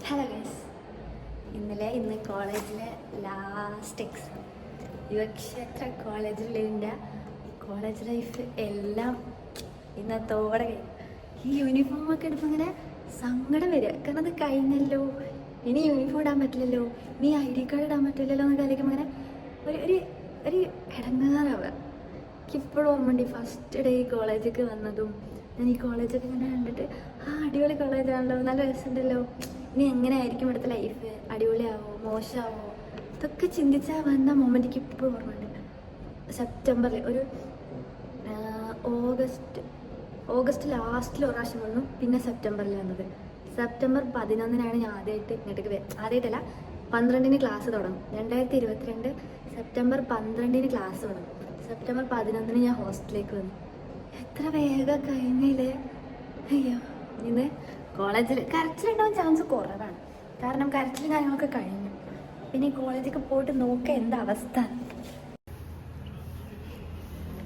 Hello guys, ഇന്ന് കോളേജിലെ last exam. Yuvakshetra കോളേജിലെ കോളേജ് ലൈഫ് എല്ലാം ഇന്നത്തോടെ കഴിഞ്ഞു. ഈ യൂണിഫോമൊക്കെ എടുപ്പോൾ ഇങ്ങനെ സങ്കടം വരിക. കാരണം അത് കഴിഞ്ഞല്ലോ, ഇനി യൂണിഫോം ഇടാൻ പറ്റില്ലല്ലോ, ഇനി ID കാർഡ് ഇടാൻ പറ്റില്ലല്ലോ എന്നൊക്കെ ആയിരിക്കും ഇങ്ങനെ ഒരു ഇടങ്ങാറാവുക. എനിക്കിപ്പോഴും ഓർമ്മയുണ്ട് ഫസ്റ്റ് ഡേ കോളേജിലേക്ക് വന്നതും. ഞാൻ ഈ കോളേജൊക്കെ ഇങ്ങനെ കണ്ടിട്ട് അടിപൊളി കോളേജാണല്ലോ, നല്ല രസമുണ്ടല്ലോ, ഇനി എങ്ങനെയായിരിക്കും ഇവിടുത്തെ ലൈഫ്, അടിപൊളിയാവോ മോശമാവോ, ഇതൊക്കെ ചിന്തിച്ചാൽ വന്ന മൊമെൻ്റ് എനിക്ക് ഇപ്പോഴും ഓർമ്മയുണ്ട്. സെപ്റ്റംബറിൽ ഒരു ഓഗസ്റ്റ് ലാസ്റ്റിൽ ഒരു പ്രാവശ്യം വന്നു, പിന്നെ സെപ്റ്റംബറിൽ വന്നത്. സെപ്റ്റംബർ 11-നാണ് ഞാൻ ആദ്യമായിട്ടല്ല 12-ന് ക്ലാസ് തുടങ്ങും. 2022 സെപ്റ്റംബർ 12-ന് ക്ലാസ് തുടങ്ങും. സെപ്റ്റംബർ 11-ന് ഞാൻ ഹോസ്റ്റലിലേക്ക് വന്നു. എത്ര വേഗം കഴിഞ്ഞില്ലേ. അയ്യോ, ഇന്ന് കോളേജിൽ കരച്ചിലുണ്ടാവാൻ ചാൻസ് കുറവാണ്, കാരണം കരച്ചിലും കാര്യങ്ങളൊക്കെ കഴിഞ്ഞു. പിന്നെ കോളേജിലേക്ക് പോയിട്ട് നോക്കുക എന്താ അവസ്ഥ.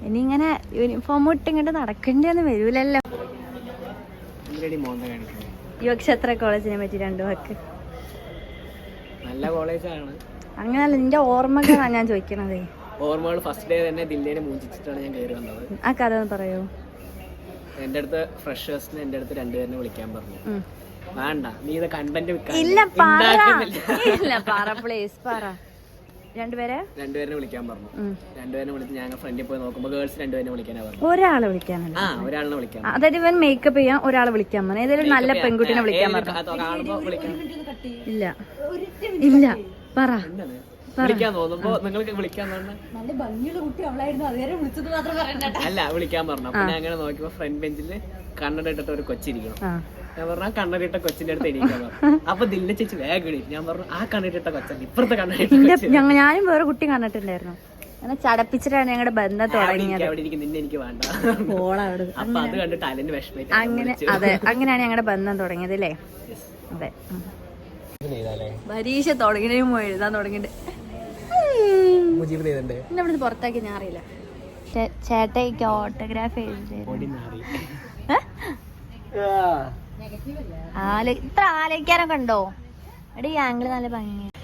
ഇനി ഇങ്ങനെ യൂണിഫോം ഇട്ട് ഇങ്ങോട്ട് നടക്കേണ്ടിയൊന്നും വരൂലല്ലോ. യുവക്ഷേത്ര കോളേജിനെ പറ്റി 2 വാക്ക്. നല്ല കോളേജാണ്. അങ്ങനല്ല, നിന്റെ ഓർമ്മകളാണ് ഞാൻ ചോദിക്കണത്. ഓർമ്മകൾ ഫസ്റ്റ് ഡേ തന്നെ ദില്ലിനെ മൂഞ്ചിച്ചിട്ടാണ് ഞാൻ കയറി വന്നത്. ആ കഥ ഒന്ന് പറയോ? എന്റെ അടുത്ത് ഫ്രഷേഴ്സിന് എന്റെ അടുത്ത് 2 പേരെ വിളിക്കാൻ പറഞ്ഞു. വേണ്ട, നീ ഇത് കണ്ടന്റ് ഇല്ല പറ പ്ലീസ് പറ. 2 പേരെ വിളിക്കാൻ പറഞ്ഞു. 2 പേരെ വിളിച്ച് ഞങ്ങൾ ഫ്രണ്ടിൽ പോയി നോക്കുമ്പോ ഗേൾസ് 2 പേരെ വിളിക്കാനാ പറഞ്ഞു. ഒരാളെ വിളിക്കാനല്ല, ഒരാളിനെ വിളിക്കാൻ. അതായത് ഇവൻ മേക്കപ്പ് ചെയ്യാൻ ഒരാളെ വിളിക്കാൻ പറഞ്ഞു. ഏതെങ്കിലും നല്ല പെൺകുട്ടിനെ വിളിക്കാൻ പറഞ്ഞു. ഇല്ല പറ. വിളിക്കാൻ തോന്നുമ്പോ നിങ്ങൾക്ക് വിളിക്കാൻ തോന്നുന്നു. നല്ല ഭംഗിയുള്ള കുട്ടി അവളായിരുന്നു, അതുവരെ വിളിച്ചത് മാത്രം പറയണ്ട. അല്ല, വിളിക്കാൻ പറഞ്ഞു. അപ്പൊ ഞാൻ അങ്ങനെ നോക്കിയപ്പോ ഫ്രണ്ട് ബെഞ്ചില് കണ്ണട ഇട്ടിട്ട് ഒരു കൊച്ചിരിക്കണം. ഞാൻ പറഞ്ഞു ആ കണ്ണടിട്ട കൊച്ചിന്റെ അടുത്ത് എണീക്കാൻ പറഞ്ഞു. അപ്പൊ ദില്ല ചേച്ചി വേഗം എണീ. ഞാൻ പറഞ്ഞു ആ കണ്ണടിട്ട കൊച്ചല്ല, ഇപ്പുറത്തെ കണ്ണടിട്ട. ഞാനും വേറെ കുട്ടി കണ്ടിട്ടുണ്ടായിരുന്നു. അങ്ങനെ ചടപ്പിച്ചിട്ടാണ് ഞങ്ങളുടെ ബന്ധം തുടങ്ങിയത്. നിന്നെ എനിക്ക് വേണ്ട. അപ്പൊ അത് കണ്ടിട്ട് അലന് വിഷമിച്ചു. അതെ, അങ്ങനെയാണ് ഞങ്ങളുടെ ബന്ധം തുടങ്ങിയത് അല്ലേ? അതെ. പരീക്ഷ തുടങ്ങിയതിന് എഴുതാൻ തുടങ്ങിയിട്ട് എന്നെ ഇവിടുന്ന് പുറത്താക്കി ഞാൻ അറിയില്ല. ചേട്ടയ്ക്ക് ഓട്ടോഗ്രാഫ് ഇത്ര ആലോചിക്കാനൊക്കെ ഉണ്ടോ? എടി ആംഗിള് നല്ല ഭംഗിയാണ്.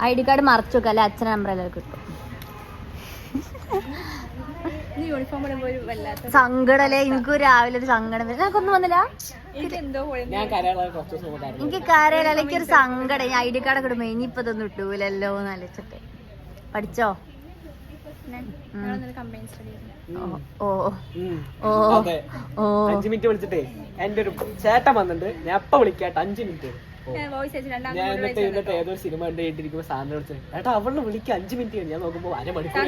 ID കാർഡ് മറച്ചു വെക്കാം, അല്ലെ അച്ഛൻ നമ്പറെല്ലാം കിട്ടും. സങ്കടല്ലേ, എനിക്ക് രാവിലെ ഒരു സങ്കടം വരും. എനിക്കൊന്നും വന്നില്ല, എനിക്ക് കരയില്ല, എനിക്കൊരു സങ്കടം. ഞാൻ ID കാർഡ് കിട്ടുമ്പോ ഇനിയിപ്പോ ഇതൊന്നും ഇട്ടൂലല്ലോ എന്ന് ആലോചിച്ചിട്ട്. പഠിച്ചോ? ഓ 5 മിനിറ്റ് വിളിച്ചിട്ടേ എന്റെ ഒരു ചേട്ടൻ വന്നിട്ട് ഞാൻ എപ്പ വിളിക്കാട്ടെ 5 മിനിറ്റ്. ഞാൻ എന്നിട്ട് ഏതോ സിനിമ കണ്ടിരിക്കുമ്പോ സാറിനെ വിളിച്ചത് ഏട്ടാ അവളെ വിളിക്കുക 5 മിനിറ്റ്. ഞാൻ നോക്കുമ്പോ അരമണിക്കൂർ.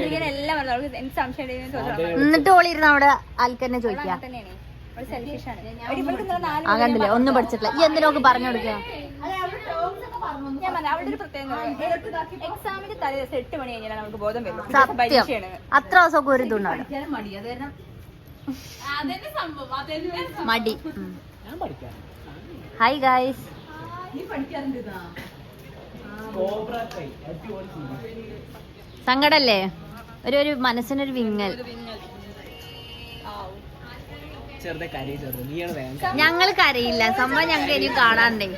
എന്നിട്ട് ഓളിരുന്ന് അവിടെ ആൾക്കാരെ ചോദിക്കാം. കണ്ടില്ലേ, ഒന്നും പഠിച്ചിട്ടില്ല. ഈ എന്തിനൊക്കെ പറഞ്ഞു കൊടുക്കുക. സത്യം, അത്ര ദിവസമൊക്കെ ഒരു ഇതുണ്ടാവും മടി. ഹായ് ഗായ്സ്, സങ്കടല്ലേ? ഒരു മനസ്സിനൊരു വിങ്ങൽ. ഞങ്ങൾ കരയില്ല, സംഭവം ഞങ്ങൾക്ക് ഇനിയും കാണാണ്ടേ.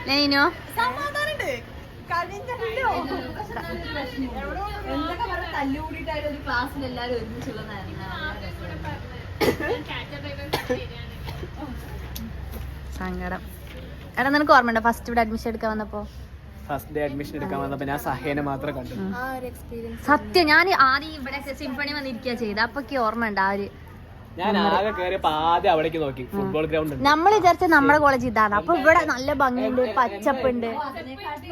നീനോ? സങ്കടം. എടാ, നിനക്ക് ഓർമ്മയുണ്ടോ ഫസ്റ്റ് ഇവിടെ അഡ്മിഷൻ എടുക്കാൻ വന്നപ്പോ? ഫസ്റ്റ് ഡേ അഡ്മിഷൻ എടുക്കാൻ വന്നപ്പോ ഞാൻ സഹേനെ മാത്രം കണ്ടു. സത്യം, ഞാൻ ആദ്യം ഇവിടെ സിംഫണി വന്നിരിക്കുക ചെയ്ത്. അപ്പൊ ഓർമ്മയുണ്ട് ആ ഒരു. ഞാൻ ആകെ കേറിയപ്പോ ആദ്യം അവിടേക്ക് നോക്കി, ഫുട്ബോൾ ഗ്രൗണ്ട്. നമ്മൾ വിചാരിച്ച നമ്മുടെ കോളേജ് ഇതാണ്. അപ്പൊ ഇവിടെ നല്ല ഭംഗിയുണ്ട്, പച്ചപ്പുണ്ട്,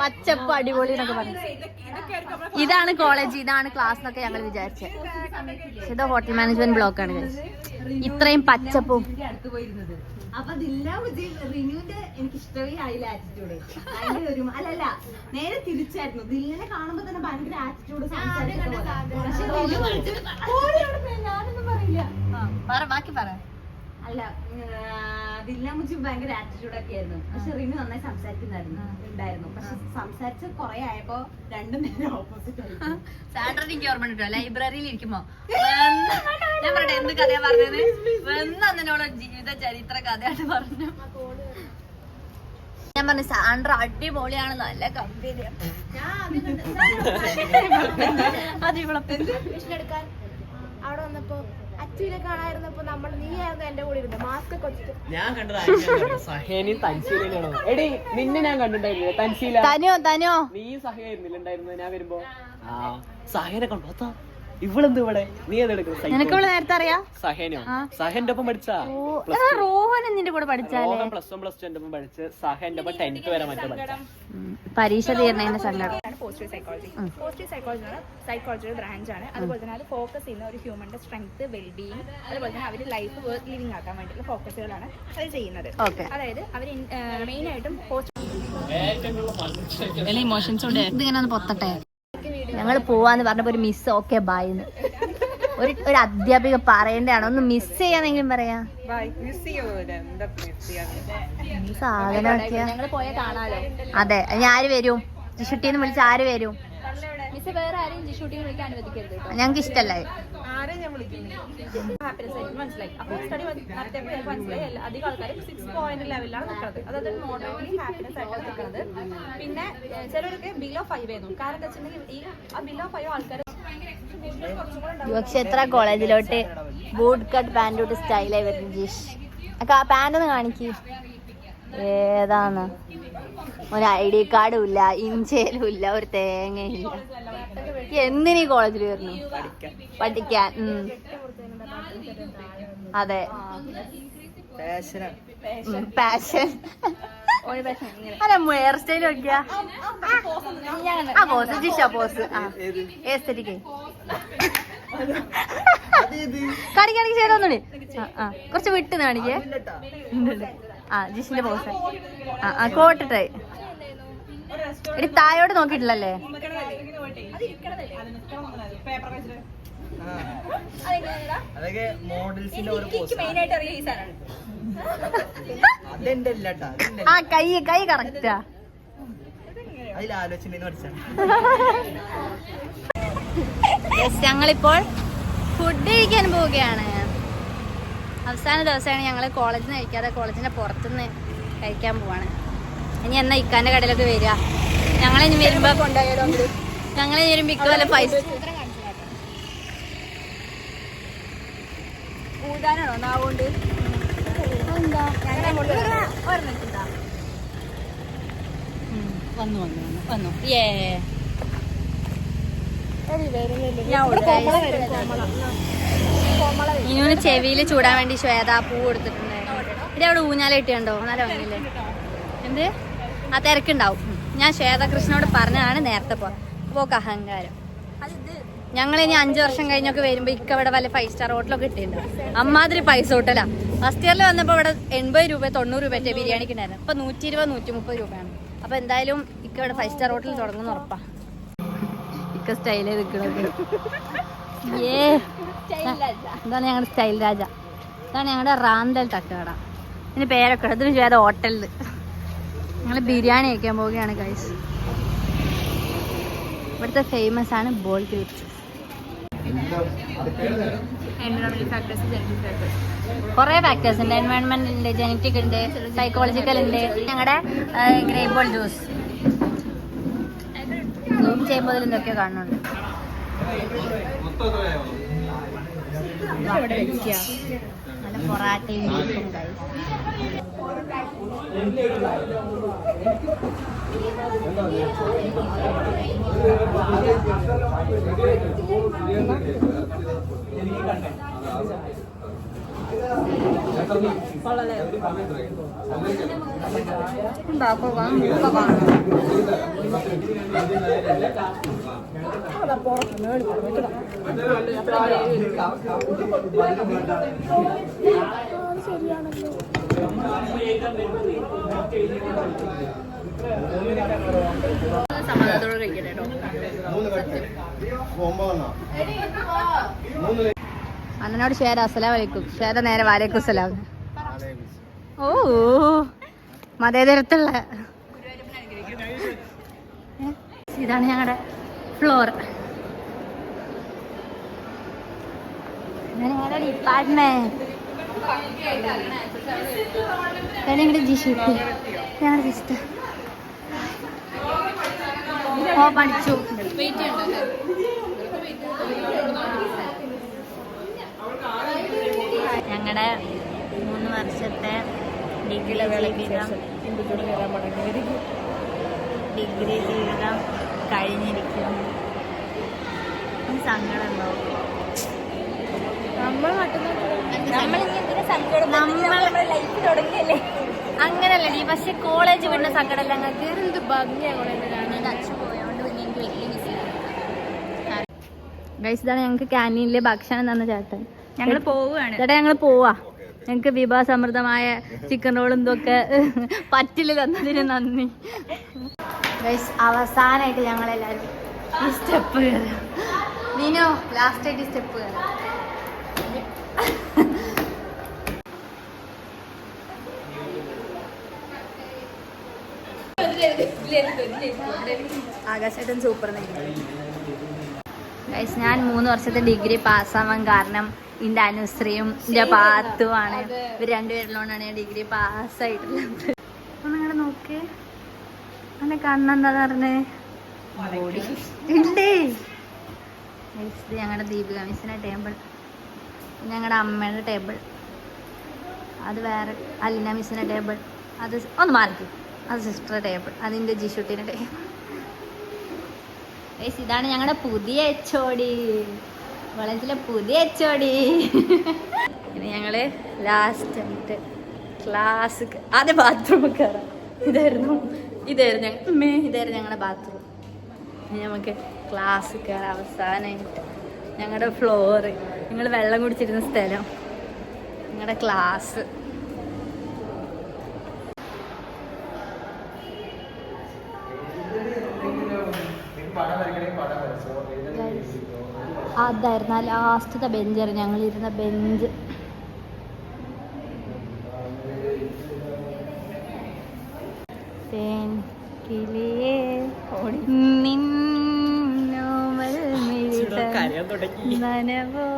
പച്ചപ്പ് അടിപൊളി എന്നൊക്കെ പറഞ്ഞു. ഇതാണ് കോളേജ്, ഇതാണ് ക്ലാസ് എന്നൊക്കെ ഞങ്ങൾ വിചാരിച്ചത്. ഇത് ഹോട്ടൽ മാനേജ്മെന്റ് ബ്ലോക്ക് ആണ്. ഇത്രയും പച്ചപ്പും. അപ്പൊ റിനുവിന്റെ എനിക്ക് ഇഷ്ടമേ ആയില്ല ആറ്റിറ്റ്യൂഡ്. അല്ലല്ല, നേരെ തിരിച്ചായിരുന്നു. ദില്ലിനെ കാണുമ്പോ തന്നെ ഭയങ്കര ആറ്റിറ്റ്യൂഡ്. ഞാനൊന്നും പറയില്ല. ബാക്കി പറ. അല്ല, ദില്ല മുജി ഭയങ്കര ആറ്റിറ്റ്യൂഡ് ഒക്കെ ആയിരുന്നു. പക്ഷെ റിനു നന്നായി സംസാരിക്കുന്നുണ്ടായിരുന്നു. പക്ഷെ സംസാരിച്ച് കൊറേ ആയപ്പോ രണ്ടും നേരെ ഓപ്പോസിറ്റ് ആയിരുന്നു. സാറ്റർഡേ എനിക്ക് ഓർമ്മ കിട്ടോ, ലൈബ്രറിയിൽ ഇരിക്കുമ്പോ ഞാൻ പറയട്ടെ എന്ത് കഥയാ പറഞ്ഞത്. എന്നോട് ജീവിത ചരിത്ര കഥയായിട്ട് പറഞ്ഞു. പറഞ്ഞു സാൻഡ്ര അടിപൊളിയാണ്, നല്ല കമ്പനി. എടുക്കാൻ അവിടെ വന്നപ്പോ അച്ഛനെ കാണാതിരുന്നപ്പോ നീ ആയിരുന്നു എന്റെ കൂടെ ഇരുന്നത് മാസ്ക് ഒക്കെ വെച്ചിട്ട്. ഞാൻ കണ്ടത് സഹേനയും തൻസീലയാണോ? എടി നിന്നെ ഞാൻ കണ്ടിട്ടുണ്ടായിരുന്നില്ല. തൻസീല തനോ നീ സഹയായിരുന്നില്ല ഉണ്ടായിരുന്നത് ഞാൻ വരുമ്പോ? ആ സഹേനെ കണ്ടോ? ഇവളെന്ത് ഇവിടെ? നീ ഏതെടുക്കുന്നത്? നിനക്ക് ഇവിടെ നേരത്തെ അറിയാം? സഹേനോ? സഹന്റെ ഒപ്പം പഠിച്ചാ? റോഹൻ നിന്റെ കൂടെ പഠിച്ചാലേ? +1 +2 എന്റെ ഒപ്പം പഠിച്ച് സഹന്റെ ഒപ്പം 10th വരെ മറ്റേ പഠിച്ച. പരീക്ഷ തീർന്നതിന്റെ സങ്കടം. Positive psychology. പോസിറ്റീവ് സൈക്കോളജി ആണ് സൈക്കോളജിയുടെ ബ്രാഞ്ച് ആണ്. അതുപോലെ തന്നെ അത് ഫോക്കസ് ചെയ്യുന്ന ഒരു ഹ്യൂമന്റെ സ്ട്രെങ്ത്, വെൽബീയിങ്, അതുപോലെ തന്നെ അവർ ലൈഫ് വർത്ത് ലിവിംഗ് ആക്കാൻ വേണ്ടിയുള്ള ഫോക്കസുകളാണ് അത് ചെയ്യുന്നത്. അതായത് അവർ മെയിൻ ആയിട്ടും ഇതിങ്ങനെ പൊത്തട്ടെ. ഞങ്ങൾ പോവാന്ന് പറഞ്ഞപ്പോ ഒരു മിസ് ഓക്കെ ബായിന്ന് ഒരു അധ്യാപിക പറയണ്ടാണോ? ഒന്ന് മിസ് ചെയ്യാന്നെങ്കിലും പറയാ. സാധനം അതെ. ഞാൻ ആര് വരും? ജിഷുട്ടിന്ന് വിളിച്ച ആര് വരും? ഞങ്ങക്ക് ഇഷ്ടല്ല. മനസ്സിലായി. അപ്പോൾ സ്റ്റഡി മനസ്സിലായി. അധികം ആൾക്കാരും 6 പോയിന്റ് ലെവലിലാണ് നിൽക്കുന്നത്. അതായത് മോഡറേറ്റ്ലി ഹാപ്പിനെസ് ആയിട്ട് നിൽക്കുന്നത്. പിന്നെ ചിലരൊക്കെ ബിലോ 5 ആയിരുന്നു. കാരണം എന്താ വെച്ചിട്ടുണ്ടെങ്കിൽ ഈ ബിലോ 5 ആൾക്കാർ യുവക്ഷേത്ര കോളേജിലോട്ട് ബൂട്ട് കട്ട് പാന്റ് ഇട്ട് സ്റ്റൈലായി വരുന്നു ജിഷ്. ആ പാന്റ് ഒന്ന് കാണിക്ക്. ഏതാന്ന്? ഒരു ID കാർഡും ഇല്ല, ഇഞ്ചയിലും ഇല്ല, ഒരു തേങ്ങയില്ല. എന്തിനീ കോളേജിൽ വരുന്നു? പഠിക്കാൻ. അതെ, പാഷൻ. അല്ല ഹെയർ സ്റ്റൈൽ നോക്കിയാ ആ പോസ് ജിഷ പോസ്. എസ്തെറ്റിക് കാണിക്കാണെങ്കിൽ ചെയ്തൊന്നുണ്ട്. കുറച്ച് വിട്ട് കാണിക്കേ. ജിഷിന്റെ പോസ്. കോട്ടിട്ടേ എടി തായോട് നോക്കിയിട്ടില്ലല്ലേ? ആ കൈ കറക്റ്റാ. ഞങ്ങളിപ്പോൾ ഫുഡ് കഴിക്കാൻ പോവുകയാണ്. അവസാന ദിവസമാണ് ഞങ്ങൾ കോളേജിൽ നിന്ന് കഴിക്കാതെ കോളേജിന്റെ പുറത്തുനിന്ന് കഴിക്കാൻ പോവാണ്. ഇനി എന്നാ ഇക്കാന്റെ കടയിലൊക്കെ വരിക? ഞങ്ങളിനി വരുമ്പോ കൊണ്ടുപോയാലോ? ഞങ്ങളിനി വരുമ്പോ ഇക്ക വല്ല പൈസ ഊതാനാണോ നാവുകൊണ്ട്? വന്നു. ഇനി ചെവിയിൽ ചൂടാൻ വേണ്ടി ശ്വേത പൂ കൊടുത്തിട്ടുണ്ടായിരുന്നു. ഇവിടെ അവിടെ ഊഞ്ഞാല കിട്ടിയുണ്ടോ? നല്ല ഭംഗിയില്ലേ? എന്ത് ആ തിരക്കുണ്ടാവും. ഞാൻ ശ്വേതകൃഷ്ണനോട് പറഞ്ഞതാണ് നേരത്തെ പോക്ക് അഹങ്കാരം. ഞങ്ങളിനി 5 വർഷം കഴിഞ്ഞൊക്കെ വരുമ്പോ ഇക്ക ഇവിടെ വല്ല 5 സ്റ്റാർ ഹോട്ടലൊക്കെ കിട്ടിയിട്ടുണ്ടാവും. അമ്മാതിരി പൈസ ഹോട്ടലാ. ഫസ്റ്റ് ഇയറിൽ വന്നപ്പോ ഇവിടെ 80 രൂപ 90 രൂപ ബിരിയാണിക്ക് ഉണ്ടായിരുന്നു. ഇപ്പൊ 120 130 രൂപയാണ്. അപ്പൊ എന്തായാലും ഇക്ക ഇവിടെ 5 സ്റ്റാർ ഹോട്ടലിൽ തുടങ്ങുന്ന ഉറപ്പാ. ഇക്ക സ്റ്റൈലേ നിൽക്കുന്നത്. ഇതാണ് ഞങ്ങളുടെ സ്റ്റൈൽ രാജ. ഇതാണ് ഞങ്ങളുടെ റാന്തൽ തട്ടുകട. ഇതിന് പേരൊക്കെ ഇതിന് ചെയ്ത ഹോട്ടലിൽ ഞങ്ങൾ ബിരിയാണി കഴിക്കാൻ പോവുകയാണ് ഗൈസ്. ഇവിടുത്തെ ഫേമസ് ആണ് ബോൾ ക്യൂറ്റ്. കുറെ ഫാക്ടേഴ്സ് ഉണ്ട്. എൻവയോൺമെന്റ് ഉണ്ട്, ജനറ്റിക് ഉണ്ട്, സൈക്കോളജിക്കൽ ഉണ്ട്. ഞങ്ങളുടെ ഗ്രേപ്പ് ബോൾ ജ്യൂസ് സൂം ചെയ്യുമ്പോൾ എന്തൊക്കെ കാണുന്നുണ്ട്. നല്ല പൊറാട്ടയും ബീഫും ഗൈസ്. സമാധാനത്തോടെ കഴിക്കട്ടെ കേട്ടോ. അന്നോട് ഷേര അസ്സലാം വലൈക്കും. ഷേര നേരെ വാലേക്കും സലാം. ഓ മതേതരത്തുള്ള ഇതാണ് ഞങ്ങളുടെ ഫ്ലോർ. ഞങ്ങളുടെ ഡിപ്പാർട്ട്മെന്റ് ജിഷു ഞങ്ങളുടെ സിസ്റ്റർ ഓ പഠിച്ചു. ഞങ്ങളുടെ 3 വർഷത്തെ ഡിഗ്രി ജീവിതം കഴിഞ്ഞിരിക്കുന്നു. സങ്കടം അങ്ങനല്ലേ, പക്ഷെ കോളേജ് വിടുന്ന സങ്കടമല്ല ഞങ്ങൾക്ക്. എന്ത് ഭംഗിയാണ് അച്ഛൻ പോയോണ്ട് പിന്നെ എനിക്ക് വലിയ മിസ്. ഇതാണ് ഞങ്ങൾക്ക് ക്യാൻറ്റീനിലെ ഭക്ഷണം തന്ന ചേട്ടൻ. ഞങ്ങൾ പോവുകയാണ് ചേട്ടാ, ഞങ്ങൾ പോവാ. ഞങ്ങൾക്ക് വിഭവസമൃദ്ധമായ ചിക്കൻ റോളും ഇതൊക്കെ പറ്റില്ല തന്നതിന് നന്ദി. ഗൈസ്, അവസാനമായിട്ട് ഞങ്ങളെല്ലാവരും ഈ സ്റ്റെപ്പ് കയറാം. നീനോ ലാസ്റ്റായിട്ട് ഈ സ്റ്റെപ്പ് കയറാം. ആകാശേട്ടൻ സൂപ്പർ. ഗൈസ്, ഞാൻ 3 വർഷത്തെ ഡിഗ്രി പാസ്സാവാൻ കാരണം എൻ്റെ അനുശ്രീയും എൻ്റെ പാത്തുമാണ്. ഇവർ രണ്ടുപേരിലോണ്ടാണ് ഞാൻ ഡിഗ്രി പാസ്സായിട്ടുള്ളത്. അപ്പം നിങ്ങളെ നോക്ക്, അങ്ങനെ കണ്ണെന്താ പറഞ്ഞേ ഇല്ലേ. ഇത് ഞങ്ങളുടെ ദീപിക മിസ്സിൻ്റെ ടേബിൾ, ഞങ്ങളുടെ അമ്മയുടെ ടേബിൾ, അത് വേറെ അലിന മിസ്സിൻ്റെ ടേബിൾ, അത് ഒന്ന് മാർക്ക്, അത് സിസ്റ്ററുടെ ടേബിൾ, അതിൻ്റെ ജിഷുട്ടിൻ്റെ ടേബിൾ. ഇതാണ് ഞങ്ങളുടെ പുതിയ HOD, കോളേജിലെ പുതിയ HOD. ഇനി ഞങ്ങള് ലാസ്റ്റ് ആയിട്ട് ക്ലാസ് ആദ്യം ബാത്റൂമിൽ കയറാം. ഇതായിരുന്നു ഞങ്ങളുടെ ബാത്റൂം. ഇനി നമുക്ക് ക്ലാസ് കയറാം. അവസാനമായിട്ട് ഞങ്ങളുടെ ഫ്ലോറ്, ഞങ്ങൾ വെള്ളം കുടിച്ചിരുന്ന സ്ഥലം, ഞങ്ങളുടെ ക്ലാസ്. അതായിരുന്നു ആ ലാസ്റ്റത്തെ ബെഞ്ചായിരുന്നു ഞങ്ങളിരുന്ന ബെഞ്ച്. നനവോ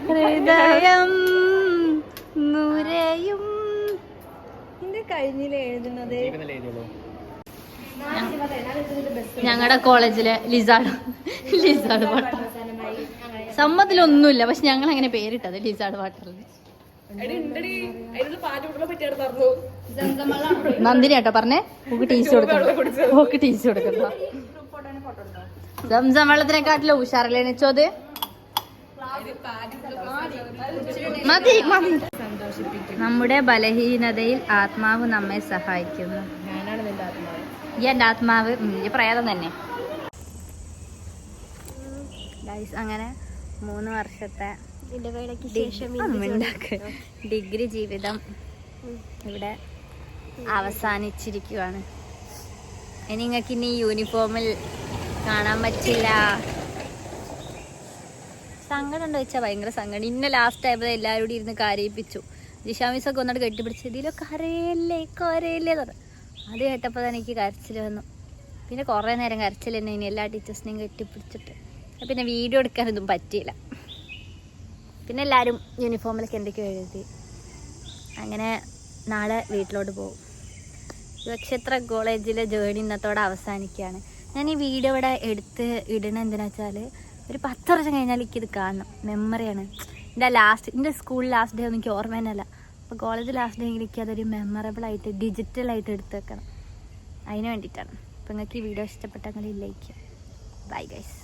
ഹൃദയം നുരയും. ഇത് കഴിഞ്ഞില്ലേ എഴുതുന്നത്? ഞങ്ങളുടെ കോളേജിലെ ലിസാർഡ് വാട്ടർ. സമ്മതിലൊന്നുമില്ല, പക്ഷെ ഞങ്ങൾ അങ്ങനെ പേരിട്ടത് ലിസാർഡ് വാട്ടറിൽ. നന്ദിനി കേട്ടോ പറഞ്ഞേ, ഓക്ക് ടീച്ചർ കൊടുക്കണ്ട. സംസം വെള്ളത്തിനെക്കാട്ടിലും ഉഷാറല്ലേ നെച്ചോത്. മതി. നമ്മുടെ ബലഹീനതയിൽ ആത്മാവ് നമ്മെ സഹായിക്കുന്നു. ഈ എൻ്റെ ആത്മാവ് ഈ പ്രേതം തന്നെ. അങ്ങനെ 3 വർഷത്തെ ഡിഗ്രി ജീവിതം ഇവിടെ അവസാനിച്ചിരിക്കുകയാണ്. ഇനി നിങ്ങൾക്ക് ഇനി യൂണിഫോമിൽ കാണാൻ പറ്റില്ല. സങ്കടം ഉണ്ടോ ചോദിച്ചാൽ ഭയങ്കര സങ്കടം. ഇന്ന ലാസ്റ്റ് ആയപ്പോൾ എല്ലാവരും കൂടി ഇരുന്ന് കരയിപ്പിച്ചു. ജിഷാമിസൊക്കെ ഒന്നോട് കെട്ടിപ്പിടിച്ച് ഇതിലൊക്കെ കരയല്ലേ പറഞ്ഞു. അത് കേട്ടപ്പോൾ തന്നെ എനിക്ക് കരച്ചിൽ വന്നു. പിന്നെ കുറേ നേരം കരച്ചിൽ തന്നെ. ഇനി എല്ലാ ടീച്ചേഴ്സിനെയും കെട്ടിപ്പിടിച്ചിട്ട് പിന്നെ വീഡിയോ എടുക്കാനൊന്നും പറ്റിയില്ല. പിന്നെ എല്ലാവരും യൂണിഫോമിലൊക്കെ എന്തൊക്കെയോ എഴുതി. അങ്ങനെ നാളെ വീട്ടിലോട്ട് പോകും. യുവക്ഷേത്ര കോളേജിലെ ജേർണി ഇന്നത്തോടെ അവസാനിക്കുകയാണ്. ഞാൻ ഈ വീഡിയോ ഇവിടെ എടുത്ത് ഇടണ എന്തിനാ വെച്ചാൽ ഒരു 10 വർഷം കഴിഞ്ഞാൽ എനിക്കിത് കാണണം. മെമ്മറിയാണ്. എൻ്റെ സ്കൂൾ ലാസ്റ്റ് ഡേ ഒന്നും എനിക്ക് ഓർമ്മ തന്നെയല്ല. അപ്പോൾ കോളേജ് ലാസ്റ്റ് ഡേ എങ്കിലും എനിക്ക് അതൊരു മെമ്മറബിളായിട്ട് ഡിജിറ്റലായിട്ട് എടുത്ത് വെക്കണം. അതിന് വേണ്ടിയിട്ടാണ്. അപ്പോൾ നിങ്ങൾക്ക് ഈ വീഡിയോ ഇഷ്ടപ്പെട്ടെങ്കിൽ ലൈക്ക്. Bye guys.